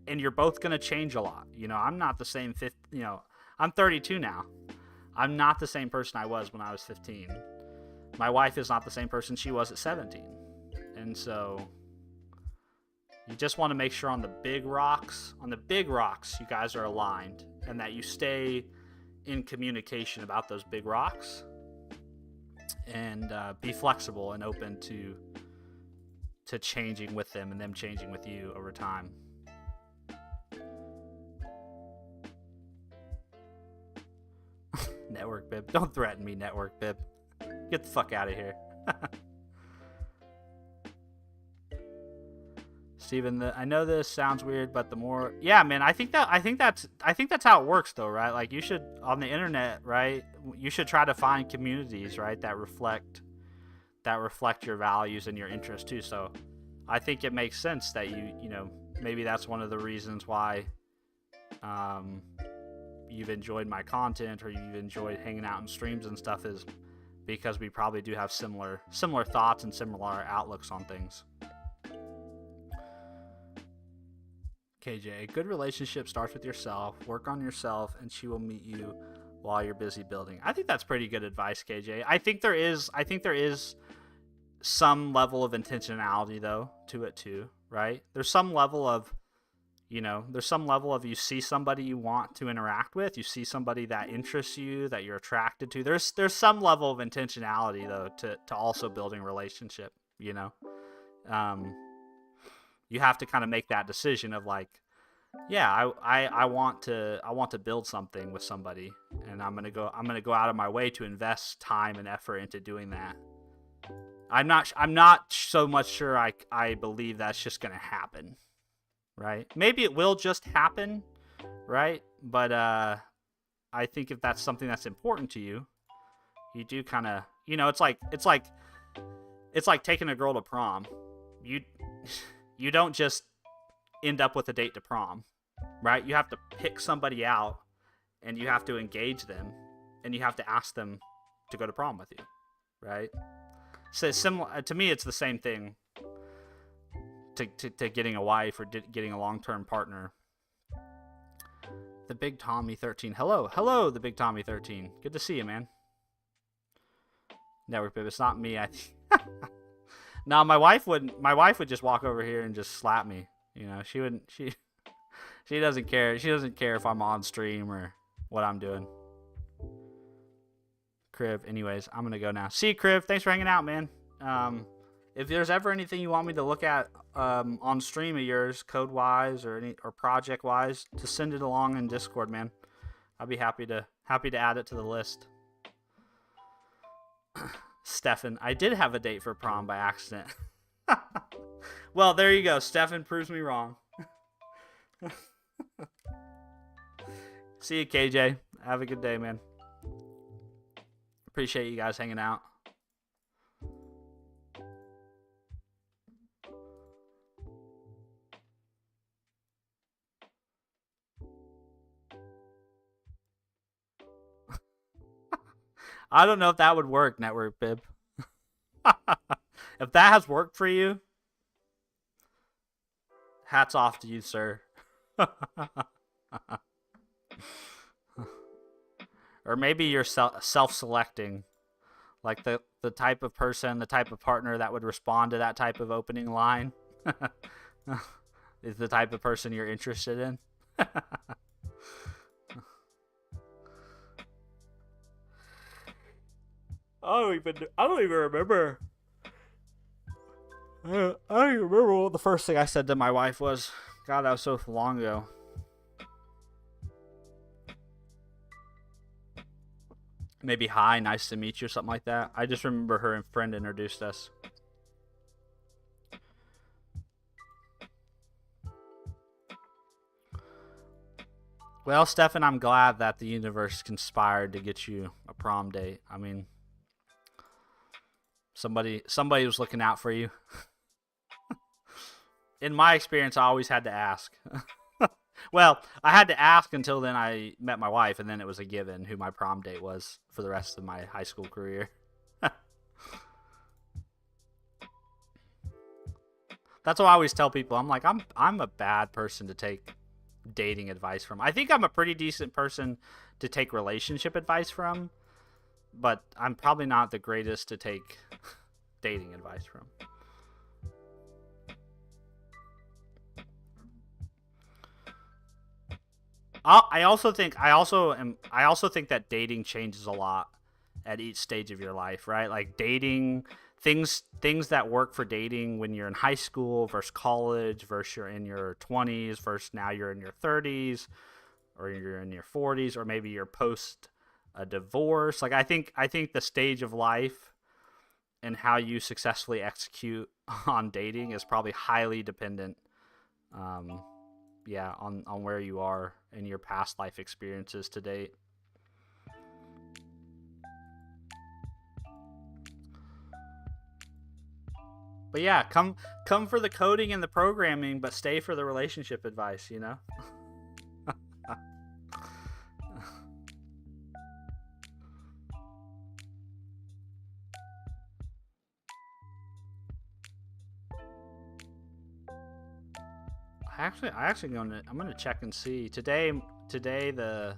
And you're both going to change a lot. I'm not the same I'm 32 now. I'm not the same person I was when I was 15. My wife is not the same person she was at 17. And so you just want to make sure on the big rocks, you guys are aligned, and that you stay in communication about those big rocks, and be flexible and open to changing with them and them changing with you over time. Network Bib. Don't threaten me, Network Bib. Get the fuck out of here. Steven, I know this sounds weird, but the more, yeah, man, I think that's how it works, though, right? Like, you should, on the internet, right? You should try to find communities, right, that reflect your values and your interests too. So, I think it makes sense that maybe that's one of the reasons why, you've enjoyed my content, or you've enjoyed hanging out in streams and stuff, is because we probably do have similar thoughts and similar outlooks on things. KJ, a good relationship starts with yourself. Work on yourself, and she will meet you while you're busy building. I think that's pretty good advice, KJ. I think there is some level of intentionality, though, to it too, right? There's some level of, You know, there's some level of, you see somebody you want to interact with, you see somebody that interests you, that you're attracted to. There's some level of intentionality though to also building relationship. You know, you have to kind of make that decision of like, yeah, I want to build something with somebody, and I'm gonna go out of my way to invest time and effort into doing that. I'm not so much sure I believe that's just gonna happen, right? Maybe it will just happen, right? But I think if that's something that's important to you, you do kind of, you know, it's like taking a girl to prom. You don't just end up with a date to prom, right? You have to pick somebody out, and you have to engage them, and you have to ask them to go to prom with you, right? So similar to me, it's the same thing to getting a wife or getting a long-term partner. The Big Tommy 13. Hello, the Big Tommy 13. Good to see you, man. Network Bib, it's not me. No, my wife would just walk over here and just slap me. You know, she wouldn't. She doesn't care. She doesn't care if I'm on stream or what I'm doing. Kriv, anyways, I'm gonna go now. See you, Kriv. Thanks for hanging out, man. If there's ever anything you want me to look at on stream of yours, code wise or project wise, just send it along in Discord, man. I'll be happy to add it to the list. Stefan, I did have a date for prom by accident. Well, there you go. Stefan proves me wrong. See you, KJ. Have a good day, man. Appreciate you guys hanging out. I don't know if that would work, Network Bib. If that has worked for you, hats off to you, sir. Or maybe you're self-selecting. Like the type of person, the type of partner that would respond to that type of opening line is the type of person you're interested in. I don't even remember. I don't even remember what the first thing I said to my wife was. God, that was so long ago. Maybe hi, nice to meet you, or something like that. I just remember her and friend introduced us. Well, Stefan, I'm glad that the universe conspired to get you a prom date. I mean, somebody was looking out for you. In my experience, I always had to ask. Well, I had to ask until then I met my wife, and then it was a given who my prom date was for the rest of my high school career. That's what I always tell people. I'm like, I'm a bad person to take dating advice from. I think I'm a pretty decent person to take relationship advice from, but I'm probably not the greatest to take dating advice from. I also think that dating changes a lot at each stage of your life, right? Like dating, things that work for dating when you're in high school versus college versus you're in your 20s versus now you're in your 30s or you're in your 40s or maybe you're post a divorce. Like I think the stage of life and how you successfully execute on dating is probably highly dependent on where you are in your past life experiences to date. But yeah, come for the coding and the programming, but stay for the relationship advice, you know? I'm gonna check and see today. The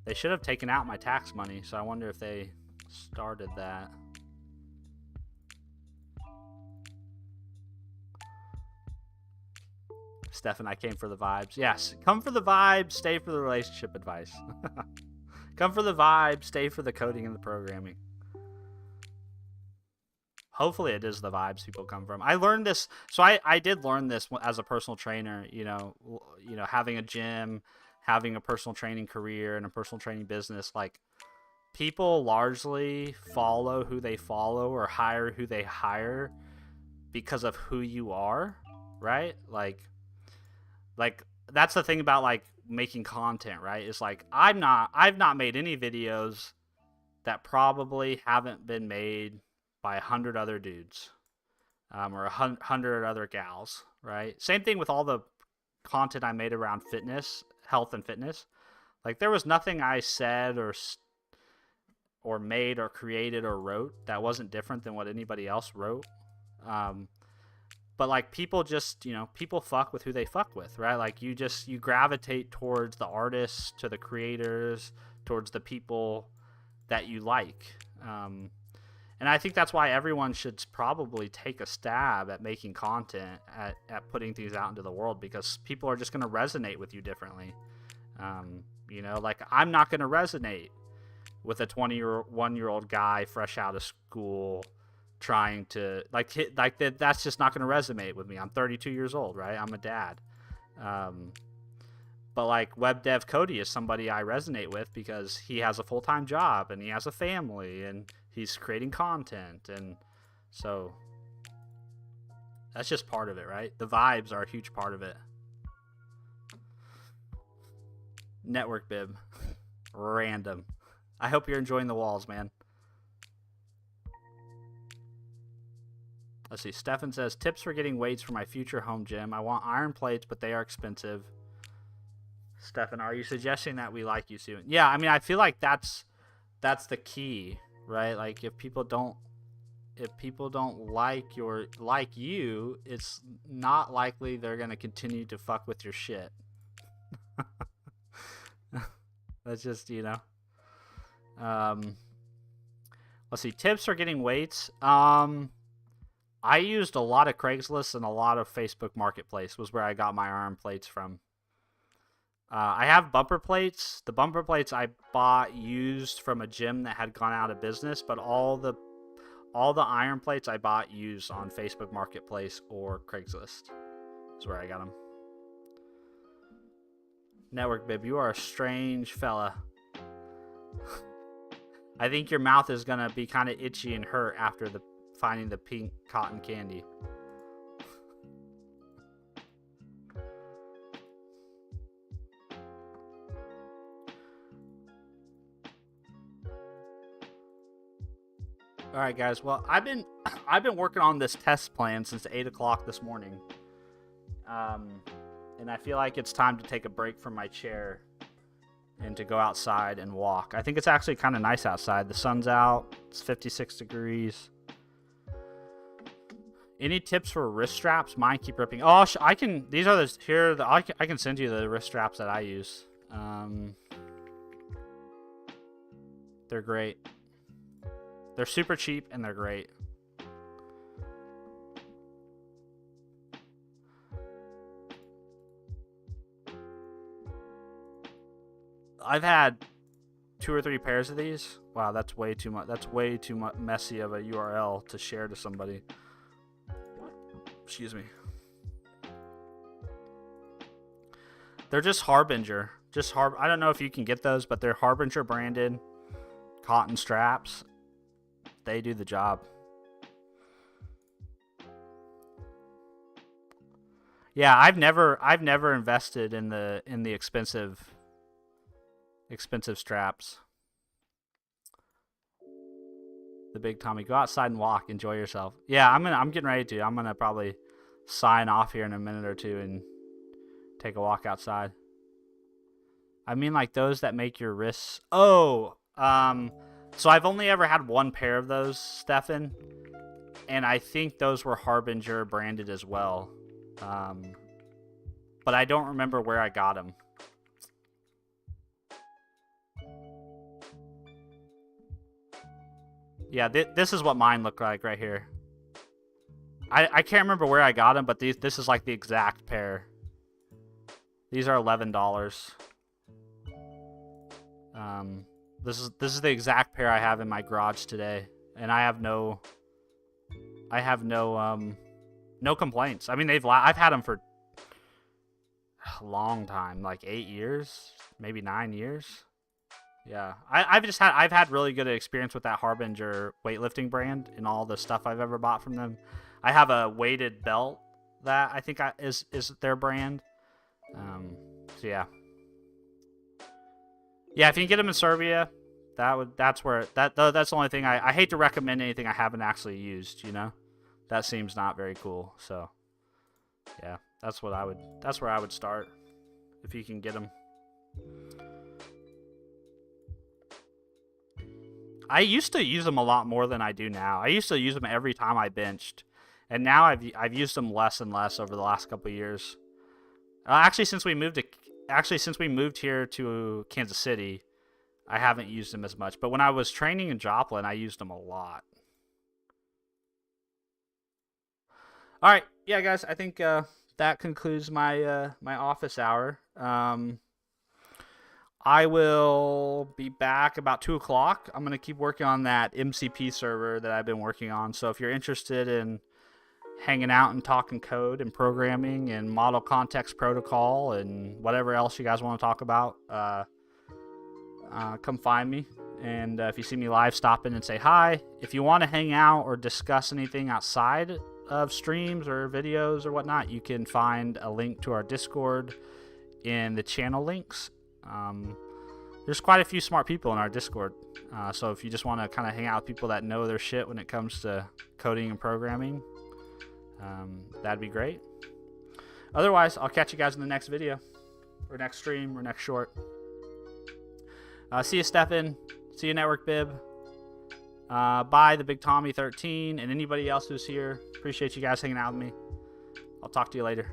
they should have taken out my tax money, so I wonder if they started that. Stefan, I came for the vibes. Yes, come for the vibes, stay for the relationship advice. Come for the vibes, stay for the coding and the programming. Hopefully it is the vibes people come from. I learned this, so I did learn this as a personal trainer, having a gym, having a personal training career and a personal training business. Like, people largely follow who they follow or hire who they hire because of who you are, right? Like that's the thing about like making content, right? It's like I've not made any videos that probably haven't been made by 100 other dudes, or 100 other gals, right? Same thing with all the content I made around fitness, health and fitness. Like, there was nothing I said or made or created or wrote that wasn't different than what anybody else wrote. But like, people just, people fuck with who they fuck with, right? Like, you gravitate towards the artists, to the creators, towards the people that you like. And I think that's why everyone should probably take a stab at making content, at putting things out into the world, because people are just going to resonate with you differently. Like, I'm not going to resonate with a 21-year-old guy fresh out of school trying to that's just not going to resonate with me. I'm 32 years old, right? I'm a dad. But like, Web Dev Cody is somebody I resonate with because he has a full-time job and he has a family and he's creating content, and so that's just part of it, right? The vibes are a huge part of it. Network bib. Random. I hope you're enjoying the walls, man. Let's see. Stefan says, tips for getting weights for my future home gym. I want iron plates, but they are expensive. Stefan, are you suggesting that we like you soon? Yeah, I mean, I feel like that's the key, right? Like, if people don't like you, it's not likely they're gonna continue to fuck with your shit. That's just, let's see. Tips for getting weights. I used a lot of Craigslist and a lot of Facebook Marketplace was where I got my arm plates from. I have bumper plates. The bumper plates I bought used from a gym that had gone out of business, but all the iron plates I bought used on Facebook Marketplace or Craigslist is where I got them. Network bib, you are a strange fella. I think your mouth is gonna be kind of itchy and hurt after finding the pink cotton candy. All right, guys. Well, I've been working on this test plan since 8 o'clock this morning, and I feel like it's time to take a break from my chair and to go outside and walk. I think it's actually kind of nice outside. The sun's out. It's 56 degrees. Any tips for wrist straps? Mine keep ripping. Oh, I can. These are I can send you the wrist straps that I use. They're great. They're super cheap and they're great. I've had 2 or 3 pairs of these. Wow, that's way too much. That's way too messy of a URL to share to somebody. Excuse me. They're just Harbinger. I don't know if you can get those, but they're Harbinger branded cotton straps. They do the job. Yeah, I've never invested in the expensive straps. The big Tommy, go outside and walk, enjoy yourself. Yeah, I'm getting ready to. I'm gonna probably sign off here in a minute or two and take a walk outside. I mean, like those that make your wrists. Oh, so I've only ever had 1 pair of those, Stefan, and I think those were Harbinger branded as well. But I don't remember where I got them. Yeah, this is what mine look like right here. I can't remember where I got them, but this is like the exact pair. These are $11. This is the exact pair I have in my garage today, and I have no no complaints. I mean, I've had them for a long time, like 8 years, maybe 9 years. Yeah, I've had really good experience with that Harbinger weightlifting brand in all the stuff I've ever bought from them. I have a weighted belt that I think is their brand. So yeah. Yeah, if you can get them in Serbia, that's the only thing I hate to recommend anything I haven't actually used, you know? That seems not very cool. So yeah, that's where I would start if you can get them. I used to use them a lot more than I do now. I used to use them every time I benched, and now I've used them less and less over the last couple of years. Actually, since we moved here to Kansas City, I haven't used them as much. But when I was training in Joplin, I used them a lot. All right, yeah, guys, I think that concludes my my office hour. I will be back about 2 o'clock. I'm gonna keep working on that MCP server that I've been working on. So if you're interested in hanging out and talking code and programming and model context protocol and whatever else you guys want to talk about, come find me. And if you see me live, stop in and say hi. If you want to hang out or discuss anything outside of streams or videos or whatnot, you can find a link to our Discord in the channel links. There's quite a few smart people in our Discord. So if you just want to kind of hang out with people that know their shit when it comes to coding and programming, that'd be great. Otherwise, I'll catch you guys in the next video, or next stream, or next short. See you, Stefan. See you, Network Bib. Bye, the Big Tommy 13, and anybody else who's here. Appreciate you guys hanging out with me. I'll talk to you later.